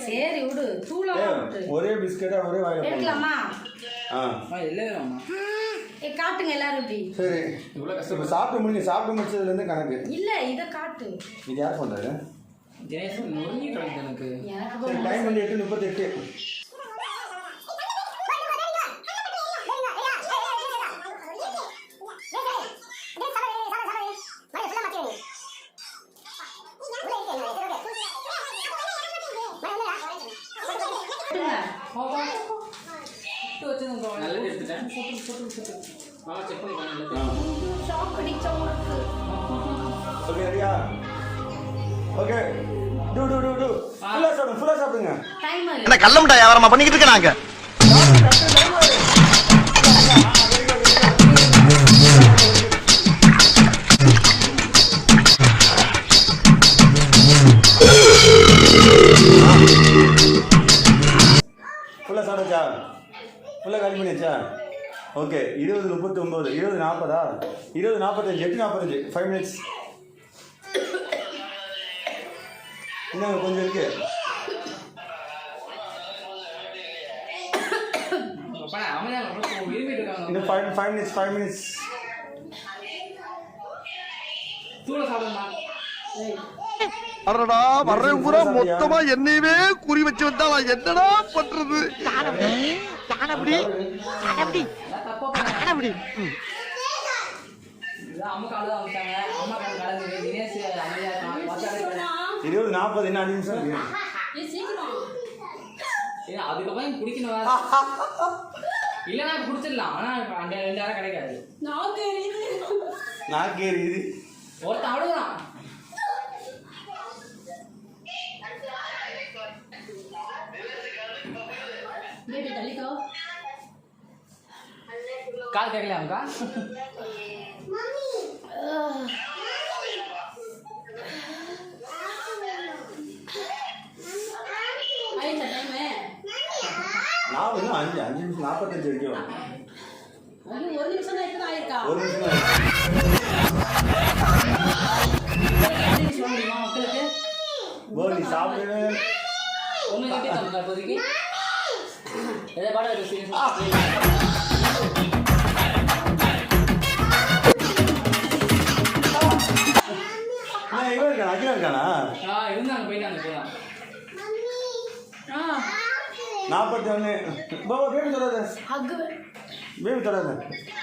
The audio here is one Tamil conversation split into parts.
சரி விடு தூளா ஒரே பிஸ்கட்டா ஒரே வாயில எடுக்கலாமா இல்லையாமா காட்டுங்க எல்லாரும் இப்படி சரி இவ்வளவு கஷ்டம் சாப்பிட்டு முடிச்சதுல இருந்து கணக்கு இல்ல இத காட்டு இது யார் பண்றாரு ஜெயசன் நொறுங்கி கிடக்கு எனக்கு சரி டைம் வந்து 8:38 என்ன கள்ள மிட்டாய் வியாபாரமா பண்ணிக்கிட்டு இருக்க நாங்க ஓகே 20:39 20:40 20:45 8:45 5 minutes இன்னும் கொஞ்சம் இருக்கு இந்த 5 minutes அடடா வர்றேன் பூரா மொத்தமா என்னையவே குறி வச்சு வந்தா நான் என்னடா பண்றது காணபடி 20:40 என்ன 5 நிமிஷம் இருக்கு அதுக்கப்புறம் குடிக்கணும் இல்லைன்னா குடிச்சிடலாம் ஆனா 2 நேரம் கிடைக்காது நாக்கு எரியுது ஒருத்தன் அழுகுறான் கால் கேட்கலையாக்கா நான் இன்னும் 5 நிமிஷம் 45 வரைக்கும் ஒரு நிமிஷம் தான் எத்தனை ஆயிருக்கா ஒரு நிமிஷம் மக்களுக்கு போலி சாப்பிடுவே உங்களுக்கு தமிழ் இப்போதைக்கு எதை பாட இவன் இருக்கானா அகிலா இருக்கானா இருந்தாங்க போயிட்டாங்க இப்போதான் 41 பாபா பேபி தொடாத பேபி தொடாத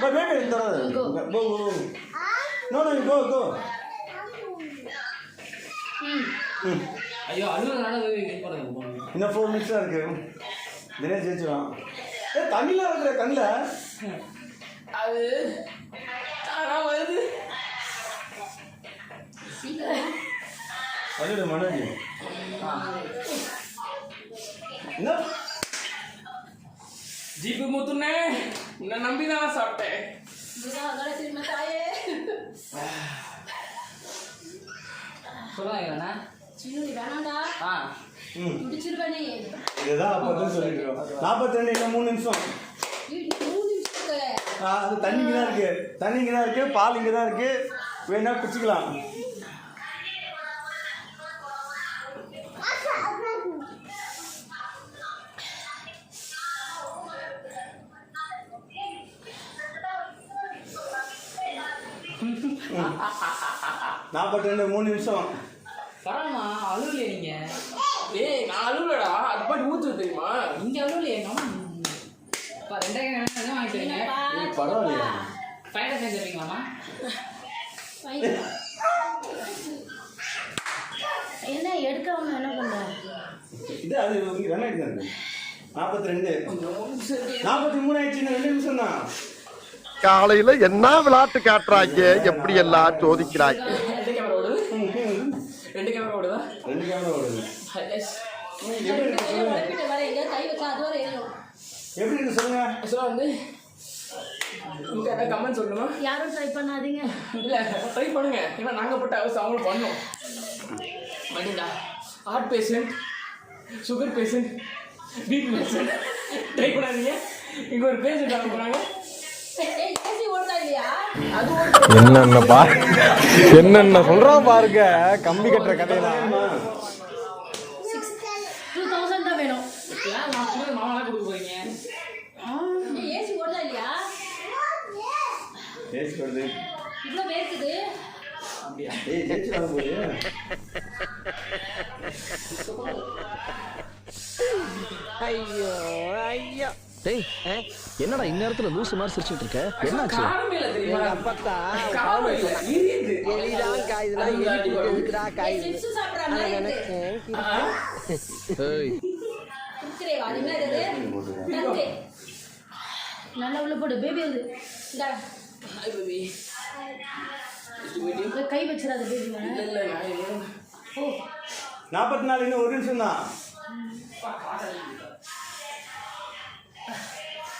பா பேபி தொடாத கோ நோ கோ ஐயோ அழுகுறதுனால இன்னும் 4 minutes தான் இருக்கு தினேஷ் ஜெயிச்சுவான் தண்ணிலாம் இருக்கிற கண்ணில் அது வருது அழுது மனோஜ் என்ன ஜீப்பு முத்துனே உன்னை நம்பி தான் சாப்பிட்டேன் சொல்லுவாங்க இதுதான் அப்பதான் சொல்லிருக்கோம் 42 இல்லை 3 நிமிஷம் அது தண்ணி இங்கே தான் இருக்கு பால் இங்கே தான் இருக்கு வேணா குடிச்சிக்கலாம் நாற்பத்தி 3 நிமிஷம் பரவாயில்ல அழுவலையே நீங்க நான் அழுவலடா அது பாட்டு ஊத்து தெரியுமா இங்க அழுவலையே இப்போ 2000 வாங்கிக்கிறீங்க பரவாயில்லையா ஃப்ரைட் ரைஸ் செஞ்சுருவீங்களாமா என்ன எடுக்காம என்ன பண்ற இது அது இங்கே ரன் ஆகிட்டு தான் 42 43 ஆயிடுச்சு 2 நிமிஷம் தான் காலையில என்ன விளையாட்டு காட்டுறாங்க எப்படி எல்லாம் சோதிக்கிறாங்க 2 கேமரா ஓடுதா 2 கேமரா ஓடுது உடம்பிட்ட வர எங்க கை வச்சா அது வரை ஏறும். எப்படி இருக்கு சொல்லுங்க. ஆக்சுவலாக வந்து இங்கே ஏதாவது கமெண்ட் சொல்லணுமா? யாரும் ட்ரை பண்ணாதீங்க. இல்லை ட்ரை பண்ணுங்க, ஏன்னா நாங்கள் போட்ட அவசியம் அவங்களும் பண்ணோம். பண்ணிங்களா? Heart patient, sugar patient, BP patient try பண்ணாதீங்க. இங்கே ஒரு பேஷண்ட் வாங்க போகிறாங்க. ஏசி ஓடுதா இல்லையா? அது என்னென்ன என்னென்ன சொல்றான் பாருங்க. கம்பி கட்டுற கதையெல்லாம் 2000 தான் வேணும். நான் கூட மாமாலாம் கொடுக்க போறீங்க. ஏசி ஓடுதா இல்லையா? டேஸ்ட் வருது. இவ்வளோ வேர்க்குது. அப்படியா? ஏய் டேஸ்ட் வர போகுது. ஐயோ ஐயோ டேய் என்னடா இந்நேரத்துல லூசு மாதிரி சிரிச்சிட்டு இருக்க? என்னாச்சு? காரமே இல்லை தெரியுமா? அப்பத்தா காரமே இல்லை, எரியுது. எலிதான் காயுதுனா எதுக்குடா காயுது? சிப்ஸ் சாப்பிடுற மாதிரி இருக்கு. ஏய் குக்கரே வாடி மாதிரி தந்தே. நல்லா உள்ள போடு பேபி வந்து. இந்தா ஹாய் பேபி. கை வச்சிராத பேபி மேல. இல்லை நான் என்ன ஓ 44 இன்னும் ஒரு நிமிஷம் தான்.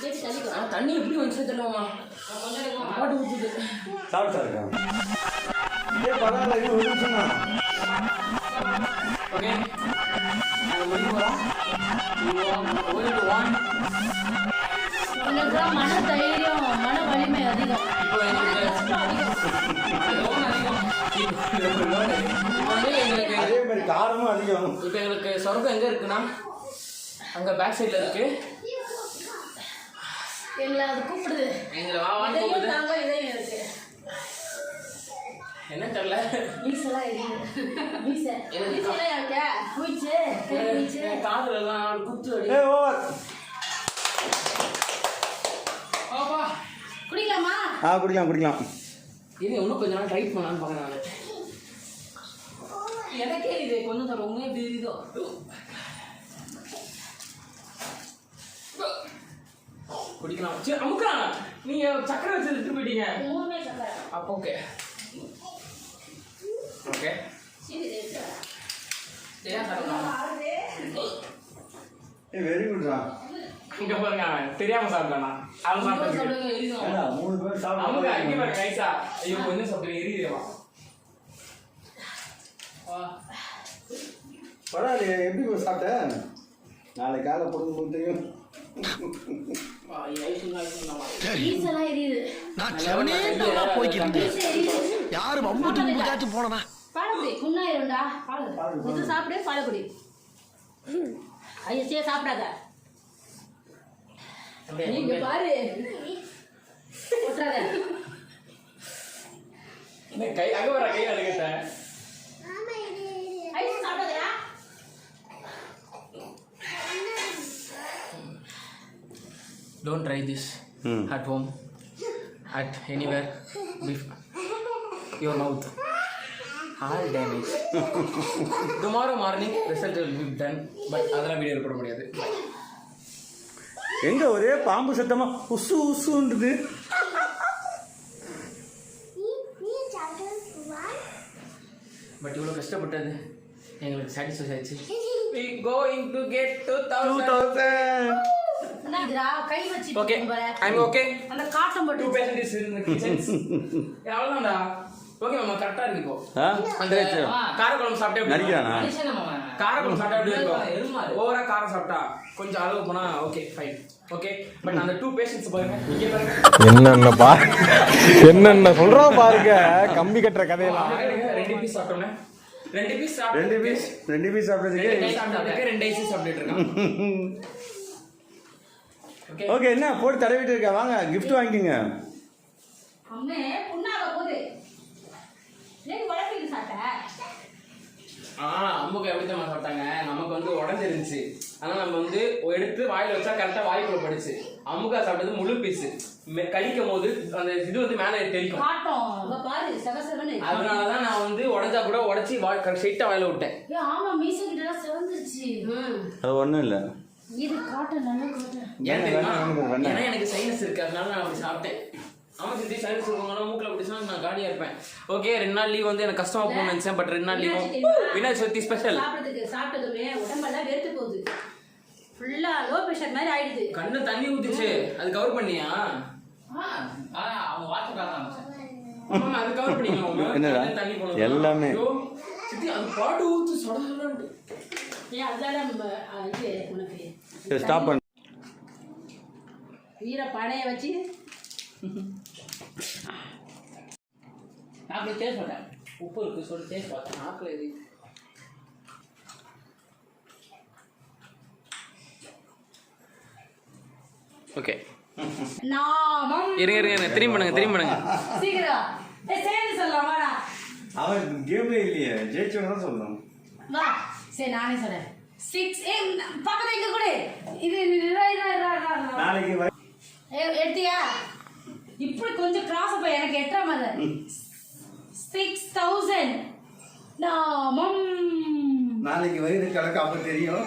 பேபி தள்ளிக்கோ. தண்ணி எப்படி வந்துச்சு தெரியுமா? பாட்டு ஊற்றுது. சாப்பிட்டா இருக்காங்க. ஏய் பரவாயில்ல இன்னும் ஒரு நிமிஷம் தான். ஓகே நாங்கள் முடிக்க போகிறோம். உங்களுக்குலாம் மன தைரியம் மன வலிமை அதிகம். இப்போ எங்களுக்கு எங்களுக்கு அதே மாதிரி காரமும் அதிகம். இப்போ எங்களுக்கு சொர்க்கம் எங்கே இருக்குன்னா அங்கே பேக் சைடில் இருக்கு. எங்களை அது கூப்பிடுது. எங்களை வா வான்னு இதையும் கூப்பிடுது. தாங்க இதையும் இருக்கு. என்ன தெரியல. மீசெல்லாம் எரியுது. மீசெல்லாம் யாருக்கா? குயிச்சு குயிச்சு. காதுலலாம் குத்து அடி. ஏய் ஓவர். பாப்பா குடிக்கலாமா? குடிக்கலாம் குடிக்கலாம். இது இன்னும் கொஞ்ச நாள் ட்ரை பண்ணலான்னு பார்க்குறேன் நான். எனக்கே இது கொஞ்சம் தர உண்மையே தெரியுதோ. குடிக்கலாம். சரி அமுக்கலாம். நீங்கள் சக்கரை வச்சு எடுத்துட்டு போயிட்டீங்க. மூணுமே சக்கரை. அப்போ ஓகே ஓகே ஏன் சாப்பிடலாம்? ஏய் வெரி குட்ரா. இங்கே பாருங்க, அவன் தெரியாமல் சாப்பிடலாம். அவன் சாப்பிட்டு ஏடா 3 பேர் அமுக்கா இங்கே சாப்பிடுறாங்க. பாருங்க ரைஸா. ஐயோ கொஞ்சம் சாப்பிட்டு எரியுதுவா. பரவாயில்லையே எப்படி போய் சாப்பிட்ட? நாளை காலை போடும்போது தெரியும். மீசெல்லாம் எரியுது. நான் செவனே தான் போய்க்கிறேன். யாரு மம்புட்டு முட்டாச்சு போனனா? பாலக்குடி குன்னாயிரும்டா. பாலு இது சாப்பிடு பாலக்குடி. ஐயோ சே சாப்பிடாத. நீங்க பாரு ஒட்டுறாத. கை அங்கே வர கை அழுகிட்டேன். Ice சாப்பிடாதடா. Don't try this at home, at anywhere, with your mouth. All damage. Tomorrow morning result will be done, but அதெல்லாம் வீடியோ போட முடியாது. எங்க ஒரே பாம்பு சத்தமா உசு உசுன்றது. பட் இவ்வளோ கஷ்டப்பட்டது எங்களுக்கு சாட்டிஸ்ஃபை ஆயிடுச்சு. We going to get 2000. என்னடா கை வச்சி Okay, I'm okay. அந்த காட்டம் போட்டு 2 patients in the kitchens. அவ்வளோதான்டா. ஓகே மாமா கரெக்டாக இருக்கு இப்போ. அந்த காரக்குழம்பு சாப்பிட்டே நடிக்கிறானா? காரக்குழம்பு சாப்பிட்டா எப்படி இருக்கும்? ஓவரா காரம் சாப்பிட்டா கொஞ்சம் அளவு போனா ஓகே ஃபைன் ஓகே. பட் அந்த 2 பேஷண்ட்ஸ் பாருங்க, இங்கே பாருங்க என்னென்ன சொல்றான் பாருங்க. கம்பி கட்டுற கதையெல்லாம் 2 பீஸ் சாப்பிட்டோன்னே 2 பீஸ் 2 பீஸ் சாப்பிட்டதுக்கு 2 ஐஸ் சாப்பிட்டுட்டு இருக்கான். ஓகே என்ன போட்டு தடவிட்டு இருக்க. வாங்க gift வாங்கிக்கங்க. அம்மே புண்ணாக போகுது. நீங்க வளர்ப்பீங்க சாப்பிட்ட. அம்முக்கு எப்படி தான் சாப்பிட்டாங்க. நமக்கு வந்து உடஞ்சிருந்துச்சு, ஆனால் நம்ம வந்து எடுத்து வாயில் வச்சா கரெக்டாக வாய்க்குள்ள படுச்சு. அம்முக்கா சாப்பிட்டது முழு பீஸ். கழிக்கும் போது அந்த இது வந்து மேலே தெரிக்கும். காட்டம் பாரு செவசெவனு. அதனாலதான் நான் வந்து உடஞ்சா கூட உடச்சி ஸ்ட்ரைட்டா வாயில விட்டேன். ஆமா மீசை கிட்ட செவந்துருச்சு. அது ஒண்ணும் இல்ல. இது காட்டன் நல்ல காட்டன். ஏன் தெரியுமா? ஏன்னா எனக்கு சைனஸ் இருக்கு, அதனால நான் அப்படி சாப்பிட்டேன். ஆமா சிந்தி சைனஸ் இருக்கவங்க மூக்கில் அப்படி சொன்னா நான் காலியா இருப்பேன். ஓகே 2 நாள் லீவ் வந்து எனக்கு கஷ்டமா போகணும்னு நினைச்சேன். பட் 2 நாள் லீவ் விநாயகர் சதுர்த்தி ஸ்பெஷல் சாப்பிட்டதுமே உடம்பெல்லாம் வேர்த்து ப்ரெஷர் மாதிரி ஆயிடுது. கண்ணு தண்ணி ஊத்துச்சு, அது கவர் பண்ணியா? அவங்க வாட்டர் காட்டாம அது கவர் பண்ணிக்கலாம். என்னடா தண்ணி போனது எல்லாமே சித்தி அது பாட்டு ஊத்து சொடலான்ட்டு. ஏன் அதெல்லாம் இது உனக்கு ஸ்டாப் பண்ணு. வீர பானையை வச்சு நான் போய் டேஸ்ட் பண்ணேன். உப்பு இருக்கு சொல்லி டேஸ்ட் பார்த்தேன். நாக்கில் இது ஓகே. நாமம் இருங்க திரும்பி பண்ணுங்க. சீக்கிரம் சேர்ந்து சொல்லலாம். வாடா அவன் கேம்ல இல்லையே, ஜெயிச்சவங்க தான் சொல்லணும். வா சரி நானே சொல்றேன். 6 பக்கத்துல இங்க கூட இது நாளைக்கு எடுத்தியா? இப்படி கொஞ்சம் கிராஸ் அப்ப எனக்கு எட்டற மாதிரி 6000 நாமம். நாளைக்கு வயிறு கணக்கு அப்ப தெரியும்.